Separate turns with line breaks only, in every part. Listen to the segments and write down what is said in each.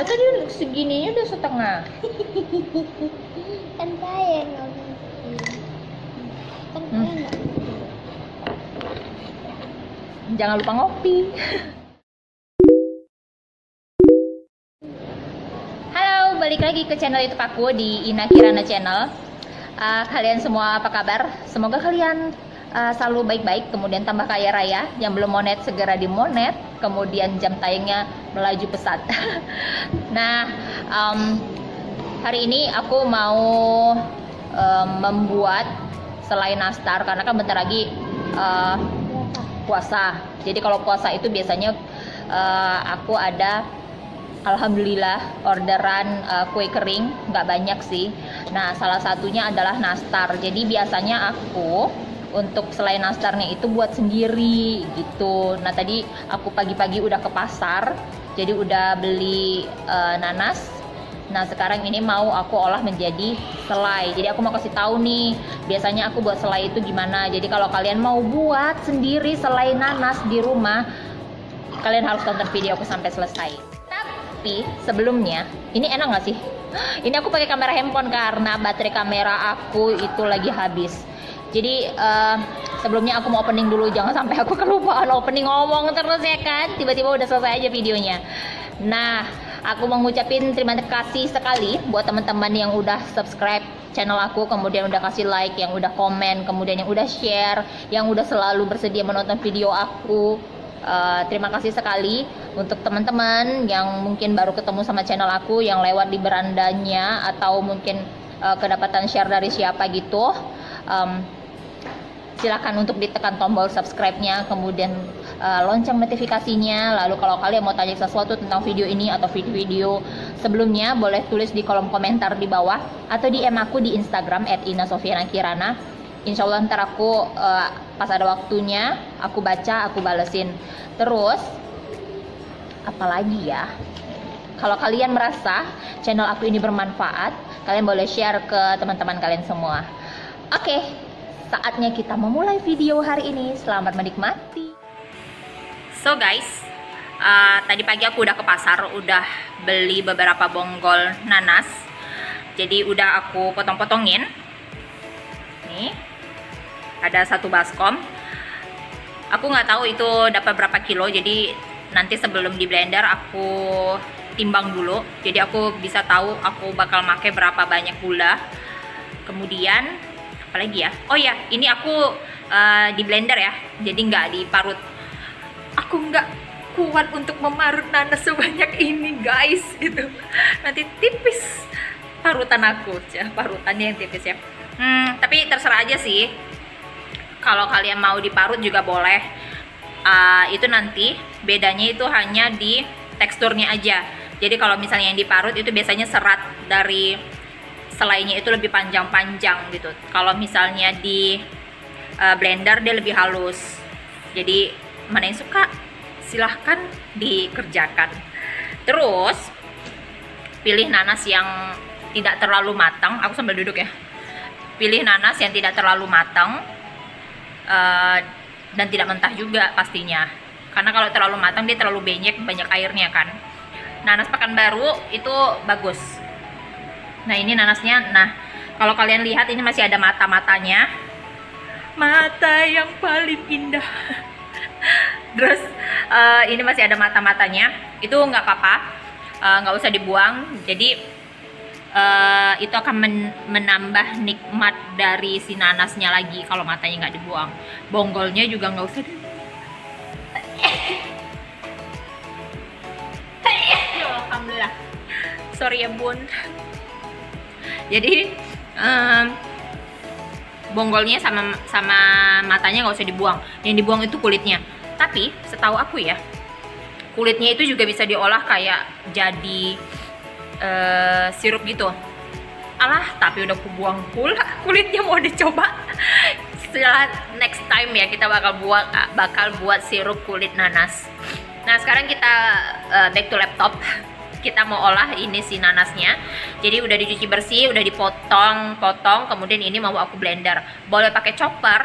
tadi segininya udah setengah.
Kan saya yang ngabisin. Kan saya nggak bikin.
Jangan lupa ngopi. Halo, balik lagi ke channel YouTube aku di Ina Kirana Channel. Kalian semua apa kabar? Semoga kalian selalu baik-baik, kemudian tambah kaya raya. Yang belum monet segera dimonet, kemudian jam tayangnya melaju pesat. Nah, hari ini aku mau membuat selai nastar karena kan bentar lagi puasa. Jadi kalau puasa itu biasanya aku ada, alhamdulillah, orderan kue kering, nggak banyak sih. Nah, salah satunya adalah nastar. Jadi biasanya aku untuk selai nastarnya itu buat sendiri gitu. Nah, tadi aku pagi-pagi udah ke pasar, jadi udah beli nanas. Nah, sekarang ini mau aku olah menjadi selai. Jadi aku mau kasih tahu nih, biasanya aku buat selai itu gimana. Jadi kalau kalian mau buat sendiri selai nanas di rumah, kalian harus tonton video aku sampai selesai. Tapi sebelumnya, ini enak nggak sih? Ini aku pakai kamera handphone karena baterai kamera aku itu lagi habis. Jadi sebelumnya aku mau opening dulu, jangan sampai aku kelupaan opening, ngomong terus ya kan. Tiba-tiba udah selesai aja videonya. Nah, aku mau ngucapin terima kasih sekali buat teman-teman yang udah subscribe channel aku, kemudian udah kasih like, yang udah komen, kemudian yang udah share, yang udah selalu bersedia menonton video aku. Terima kasih sekali untuk teman-teman yang mungkin baru ketemu sama channel aku, yang lewat di berandanya atau mungkin kedapatan share dari siapa gitu. Silakan untuk ditekan tombol subscribe-nya, kemudian lonceng notifikasinya. Lalu kalau kalian mau tanya sesuatu tentang video ini atau video-video sebelumnya, boleh tulis di kolom komentar di bawah atau DM aku di Instagram @inasofianakirana. Insya Allah ntar aku pas ada waktunya aku baca, aku balesin. Terus apalagi ya, kalau kalian merasa channel aku ini bermanfaat, kalian boleh share ke teman-teman kalian semua. Oke, saatnya kita memulai video hari ini. Selamat menikmati. So guys, tadi pagi aku udah ke pasar, udah beli beberapa bonggol nanas. Jadi udah aku potong-potongin. Nih, ada satu baskom. Aku nggak tahu itu dapat berapa kilo, jadi nanti sebelum di blender aku timbang dulu. Jadi aku bisa tahu aku bakal pakai berapa banyak gula. Kemudian apalagi ya, oh ya, ini aku di blender ya, jadi nggak diparut. Aku nggak kuat untuk memarut nanas sebanyak ini guys, gitu. Nanti tipis parutan aku, ya, parutannya yang tipis ya. Tapi terserah aja sih, kalau kalian mau diparut juga boleh. Itu nanti bedanya itu hanya di teksturnya aja. Jadi kalau misalnya yang diparut itu biasanya serat dari selainya itu lebih panjang-panjang gitu. Kalau misalnya di blender dia lebih halus. Jadi mana yang suka silahkan dikerjakan. Terus pilih nanas yang tidak terlalu matang. Aku sambil duduk ya. Pilih nanas yang tidak terlalu matang dan tidak mentah juga pastinya. Karena kalau terlalu matang dia terlalu banyak airnya kan. Nanas Pekanbaru itu bagus. Nah, ini nanasnya. Nah, kalau kalian lihat ini masih ada mata-matanya. Mata yang paling indah. Terus ini masih ada mata-matanya. Itu nggak apa-apa, nggak usah dibuang. Jadi itu akan menambah nikmat dari si nanasnya lagi kalau matanya nggak dibuang. Bonggolnya juga nggak usah Alhamdulillah. Sorry ya bun. Jadi bonggolnya sama matanya nggak usah dibuang. Yang dibuang itu kulitnya. Tapi setahu aku ya, kulitnya itu juga bisa diolah kayak jadi sirup gitu. Alah, tapi udah aku buang pula kulitnya, mau dicoba. Setelah next time ya kita bakal buat sirup kulit nanas. Nah, sekarang kita back to laptop. Kita mau olah ini si nanasnya. Jadi udah dicuci bersih, udah dipotong-potong, kemudian ini mau aku blender. Boleh pakai chopper,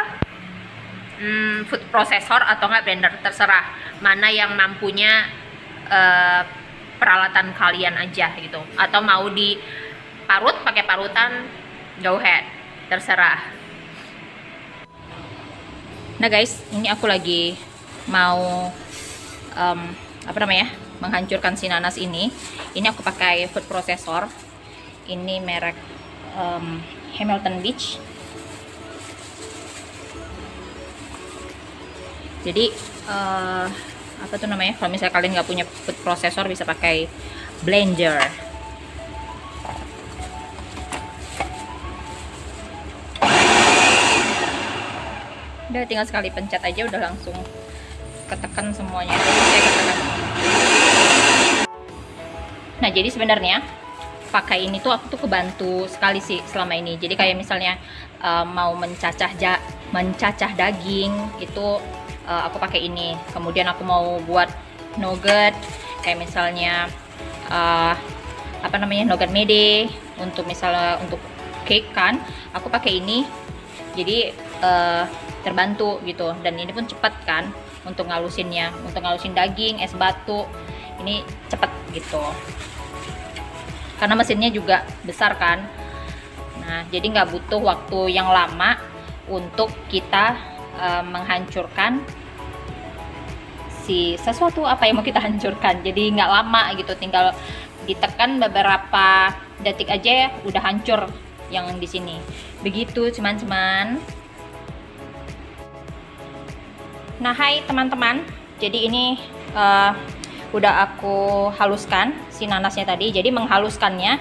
food processor atau enggak blender, terserah. Mana yang mampunya peralatan kalian aja gitu. Atau mau diparut pakai parutan, go ahead, terserah. Nah guys, ini aku lagi mau menghancurkan si nanas ini. Ini aku pakai food processor. Ini merek Hamilton Beach. Jadi apa tuh namanya? Kalau misalnya kalian nggak punya food processor, bisa pakai blender. Udah tinggal sekali pencet aja udah langsung ketekan semuanya. Nah, jadi sebenarnya pakai ini tuh aku tuh kebantu sekali sih selama ini. Jadi kayak misalnya mau mencacah daging itu aku pakai ini. Kemudian aku mau buat nugget kayak misalnya nugget mede untuk misalnya untuk cake kan, aku pakai ini. Jadi terbantu gitu, dan ini pun cepat kan untuk ngalusinnya, untuk ngalusin daging, es batu ini cepet gitu karena mesinnya juga besar kan. Nah, jadi nggak butuh waktu yang lama untuk kita menghancurkan si sesuatu apa yang mau kita hancurkan. Jadi nggak lama gitu, tinggal ditekan beberapa detik aja ya udah hancur yang di sini. Begitu teman-teman. Nah, hai teman-teman, jadi ini udah aku haluskan si nanasnya tadi. Jadi menghaluskannya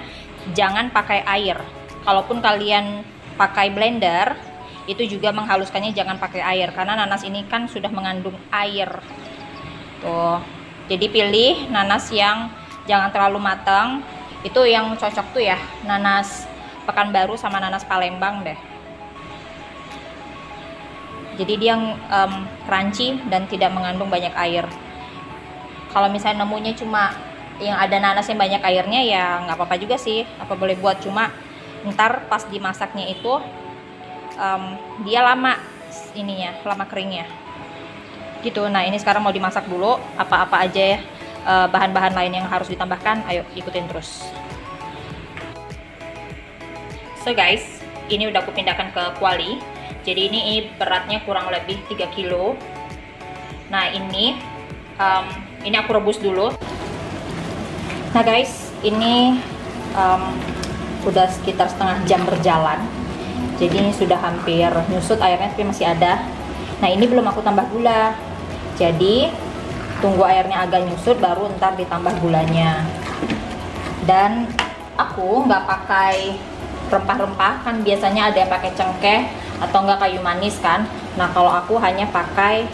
jangan pakai air. Kalaupun kalian pakai blender, itu juga menghaluskannya jangan pakai air karena nanas ini kan sudah mengandung air. Tuh. Jadi pilih nanas yang jangan terlalu matang. Itu yang cocok tuh ya, nanas Pekanbaru sama nanas Palembang deh. Jadi dia crunchy dan tidak mengandung banyak air. Kalau misalnya nemunya cuma yang ada nanas yang banyak airnya, ya nggak apa-apa juga sih, apa boleh buat. Cuma ntar pas dimasaknya itu dia lama lama keringnya gitu. Nah, ini sekarang mau dimasak dulu. Apa-apa aja ya bahan-bahan lain yang harus ditambahkan, ayo ikutin terus. So guys, ini udah aku pindahkan ke kuali. Jadi ini beratnya kurang lebih 3 kilo. Nah, ini aku rebus dulu. Nah guys, ini udah sekitar setengah jam berjalan. Jadi ini sudah hampir nyusut airnya, tapi masih ada. Nah, ini belum aku tambah gula. Jadi tunggu airnya agak nyusut baru ntar ditambah gulanya. Dan aku nggak pakai rempah-rempah, kan biasanya ada yang pakai cengkeh atau enggak kayu manis kan. Nah, kalau aku hanya pakai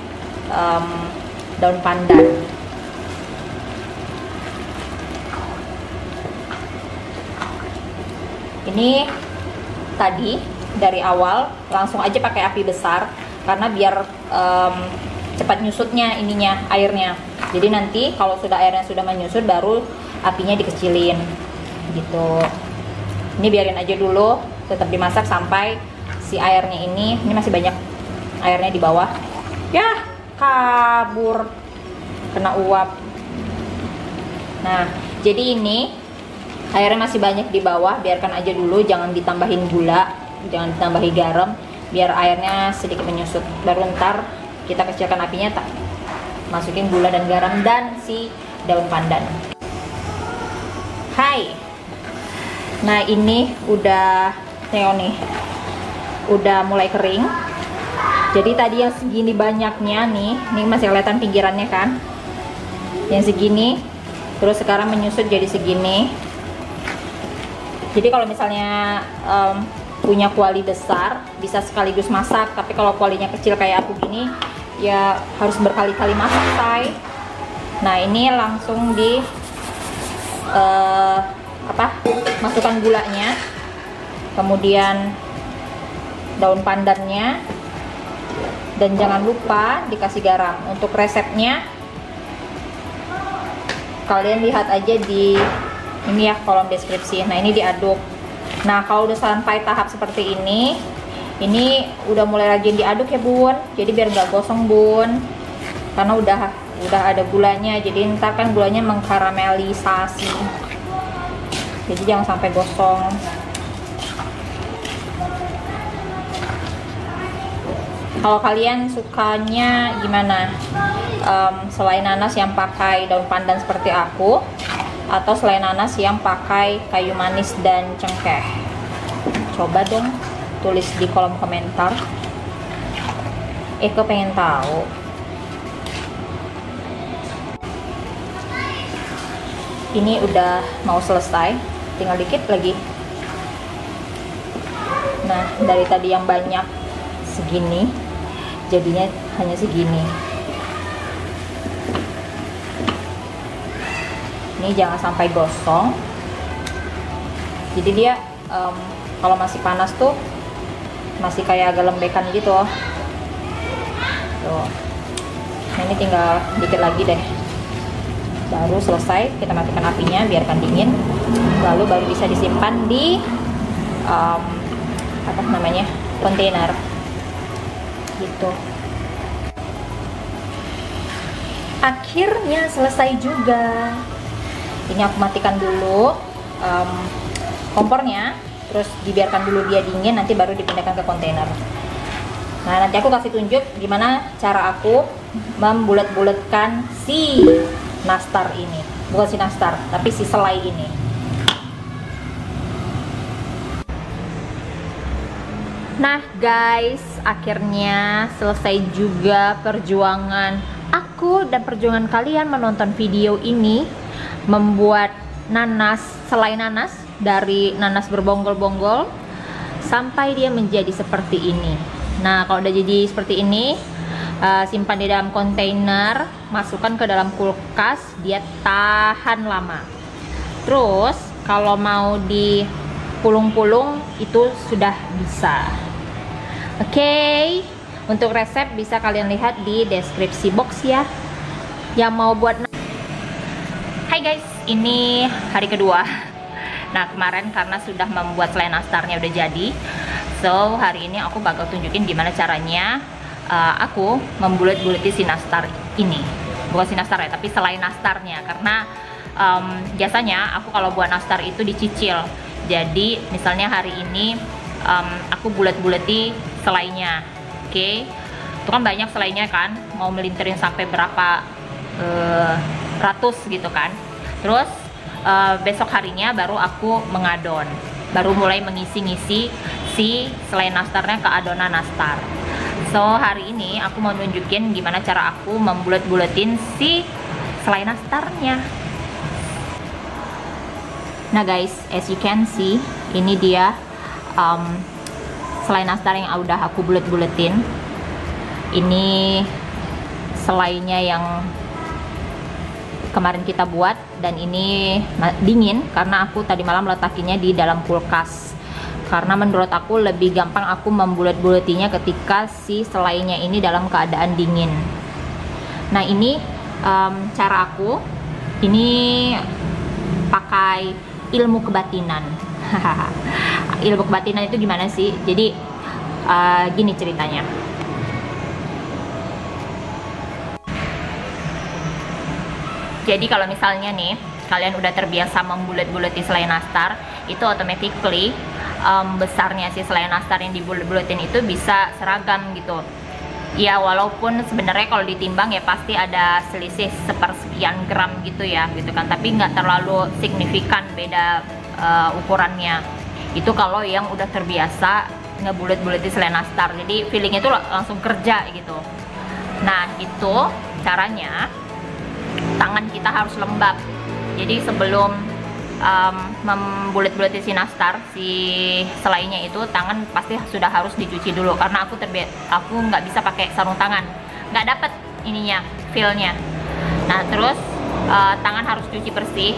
daun pandan. Ini tadi dari awal langsung aja pakai api besar karena biar cepat nyusutnya airnya. Jadi nanti kalau sudah airnya sudah menyusut baru apinya dikecilin gitu. Ini biarin aja dulu, tetap dimasak sampai si airnya ini masih banyak airnya di bawah. Ya, kabur, kena uap. Nah, jadi ini airnya masih banyak di bawah, biarkan aja dulu, jangan ditambahin gula, jangan ditambahi garam, biar airnya sedikit menyusut. Baru ntar kita kecilkan apinya, masukin gula dan garam dan si daun pandan. Hai. Nah, ini udah udah mulai kering. Jadi tadi yang segini banyaknya nih masih kelihatan pinggirannya kan, yang segini, terus sekarang menyusut jadi segini. Jadi kalau misalnya punya kuali besar bisa sekaligus masak, tapi kalau kualinya kecil kayak aku gini ya harus berkali-kali masak, say. Nah, ini langsung di masukkan gulanya, kemudian daun pandannya, dan jangan lupa dikasih garam. Untuk resepnya kalian lihat aja di ini ya, kolom deskripsi. Nah, ini diaduk. Nah, kalau udah sampai tahap seperti ini udah mulai rajin diaduk ya bun, jadi biar nggak gosong bun, karena udah udah ada gulanya, jadi ntar kan gulanya mengkaramelisasi, jadi jangan sampai gosong. Kalau kalian sukanya gimana? Selai nanas yang pakai daun pandan seperti aku, atau selai nanas yang pakai kayu manis dan cengkeh? Coba dong tulis di kolom komentar. Eko pengen tahu. Ini udah mau selesai, tinggal dikit lagi. Nah, dari tadi yang banyak segini, jadinya hanya segini. Ini jangan sampai gosong. Jadi dia kalau masih panas tuh masih kayak agak lembekan gitu. Tuh. Nah, ini tinggal dikit lagi deh. Baru selesai, kita matikan apinya, biarkan dingin. Lalu baru bisa disimpan di apa namanya, kontainer. Gitu. Akhirnya selesai juga. Ini aku matikan dulu kompornya, terus dibiarkan dulu dia dingin, nanti baru dipindahkan ke kontainer. Nah, nanti aku kasih tunjuk gimana cara aku membulat-bulatkan si nastar ini. Bukan si nastar, tapi si selai ini. Nah guys, akhirnya selesai juga perjuangan aku dan perjuangan kalian menonton video ini, membuat nanas, selai nanas dari nanas berbonggol-bonggol sampai dia menjadi seperti ini. Nah, kalau udah jadi seperti ini, simpan di dalam kontainer, masukkan ke dalam kulkas, dia tahan lama. Terus kalau mau dipulung-pulung itu sudah bisa. Oke, untuk resep bisa kalian lihat di deskripsi box ya. Yang mau buat. Hai guys, ini hari kedua. Nah, kemarin karena sudah membuat selai nastarnya udah jadi, so hari ini aku bakal tunjukin gimana caranya aku membulat-bulati si nastar ini. Bukan si nastar ya, tapi selai nastarnya. Karena biasanya aku kalau buat nastar itu dicicil. Jadi misalnya hari ini aku bulat-bulati selainya. Oke, itu kan banyak selainya kan, mau melintirin sampai berapa ratus gitu kan. Terus besok harinya baru aku mengadon, baru mulai mengisi-ngisi si selai nastarnya ke adonan nastar. So hari ini aku mau nunjukin gimana cara aku membulat-bulatin si selai nastarnya. Nah guys, as you can see, ini dia selai nastar yang udah aku bulet-buletin. Ini selainya yang kemarin kita buat, dan ini dingin karena aku tadi malam letakinya di dalam kulkas. Karena menurut aku lebih gampang aku membulat-bulatinya ketika si selainya ini dalam keadaan dingin. Nah, ini cara aku ini pakai ilmu kebatinan. Ilmu kebatinan itu gimana sih? Jadi gini ceritanya. Jadi kalau misalnya nih kalian udah terbiasa membulat-bulati selai nastar, itu automatically besarnya si selai nastar yang dibulat-bulatin itu bisa seragam gitu. Ya walaupun sebenarnya kalau ditimbang ya pasti ada selisih sepersekian gram gitu ya, gitu kan. Tapi nggak terlalu signifikan beda ukurannya. Itu kalau yang udah terbiasa ngebulat-bulati selai nastar. Jadi feelingnya itu langsung kerja gitu. Nah itu caranya. Tangan kita harus lembab. Jadi sebelum membulat-bulati si nastar, si selainya itu, tangan pasti sudah harus dicuci dulu. Karena aku nggak bisa pakai sarung tangan, nggak dapet ininya, feelnya. Nah terus tangan harus cuci bersih,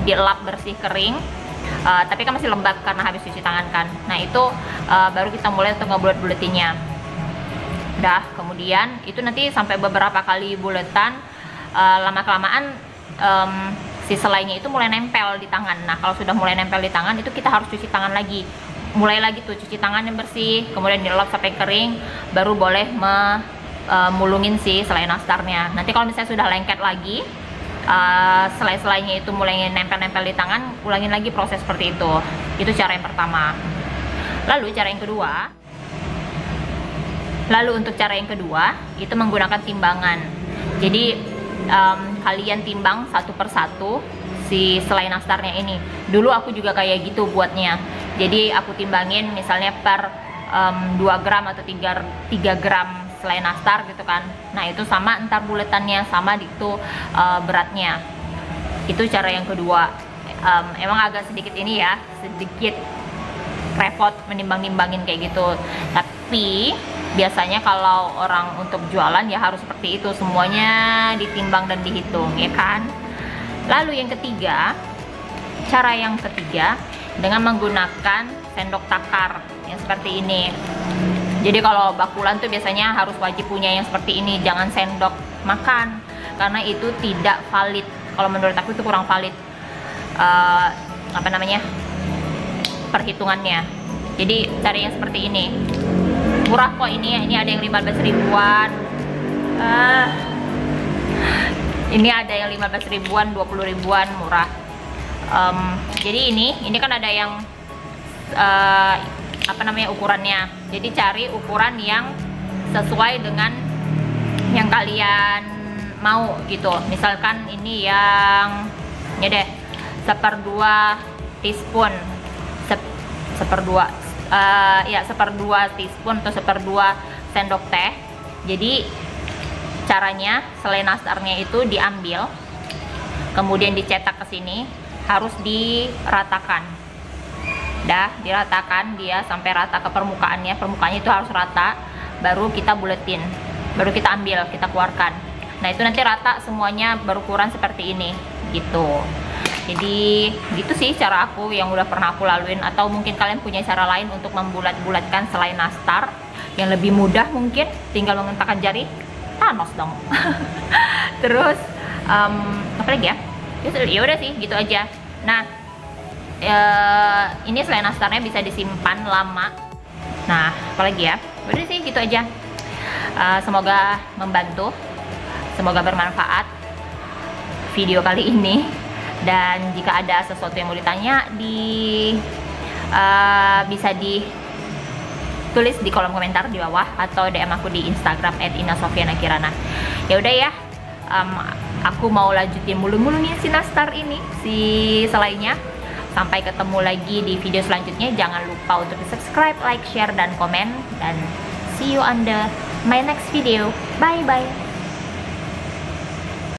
dilap bersih kering. Tapi kan masih lembab karena habis cuci tangan kan. Nah itu baru kita mulai untuk ngebulat-bulatinya. Udah, kemudian itu nanti sampai beberapa kali buletan. Lama-kelamaan si selainya itu mulai nempel di tangan. Nah kalau sudah mulai nempel di tangan, itu kita harus cuci tangan lagi. Mulai lagi tuh cuci tangan yang bersih, kemudian dilap sampai kering, baru boleh mulungin si selai nastarnya. Nanti kalau misalnya sudah lengket lagi, selai-selainya itu mulai nempel-nempel di tangan, ulangin lagi proses seperti itu. Itu cara yang pertama. Lalu untuk cara yang kedua itu menggunakan timbangan. Jadi kalian timbang satu persatu si selai nastarnya ini. Dulu aku juga kayak gitu buatnya. Jadi aku timbangin misalnya per 2 gram atau 3 gram selai nastar gitu kan. Nah itu sama entar buletannya, sama itu beratnya. Itu cara yang kedua. Emang agak sedikit ini ya, sedikit repot menimbang-nimbangin kayak gitu. Tapi biasanya kalau orang untuk jualan ya harus seperti itu, semuanya ditimbang dan dihitung, ya kan. Lalu yang ketiga, cara yang ketiga dengan menggunakan sendok takar yang seperti ini. Jadi kalau bakulan tuh biasanya harus wajib punya yang seperti ini, jangan sendok makan, karena itu tidak valid. Kalau menurut aku itu kurang valid perhitungannya. Jadi cari yang seperti ini. Murah kok ini ada yang 15 ribuan. Ini ada yang 15 ribuan, 20 ribuan, murah. Jadi ini kan ada yang ukurannya. Jadi cari ukuran yang sesuai dengan yang kalian mau gitu. Misalkan ini yang deh 1/2 teaspoon, 1/2 teaspoon atau 1/2 sendok teh. Jadi caranya selai nastarnya itu diambil, kemudian dicetak ke sini, harus diratakan. Diratakan dia sampai rata ke permukaannya itu harus rata, baru kita buletin, baru kita ambil, kita keluarkan. Nah itu nanti rata semuanya berukuran seperti ini gitu. Jadi gitu sih cara aku yang udah pernah aku laluin. Atau mungkin kalian punya cara lain untuk membulat-bulatkan selai nastar yang lebih mudah, mungkin tinggal menghentakkan jari, Thanos dong. Terus apa lagi ya? Ya udah sih gitu aja. Nah ini selai nastarnya bisa disimpan lama. Nah apalagi ya, udah sih gitu aja. Semoga membantu, semoga bermanfaat video kali ini. Dan jika ada sesuatu yang mau ditanya bisa ditulis di kolom komentar di bawah atau DM aku di Instagram @inasofianakirana. Ya udah ya, aku mau lanjutin mulung-mulungin si nastar ini, si selainya. Sampai ketemu lagi di video selanjutnya. Jangan lupa untuk di subscribe, like, share, dan komen. Dan see you on my next video. Bye bye.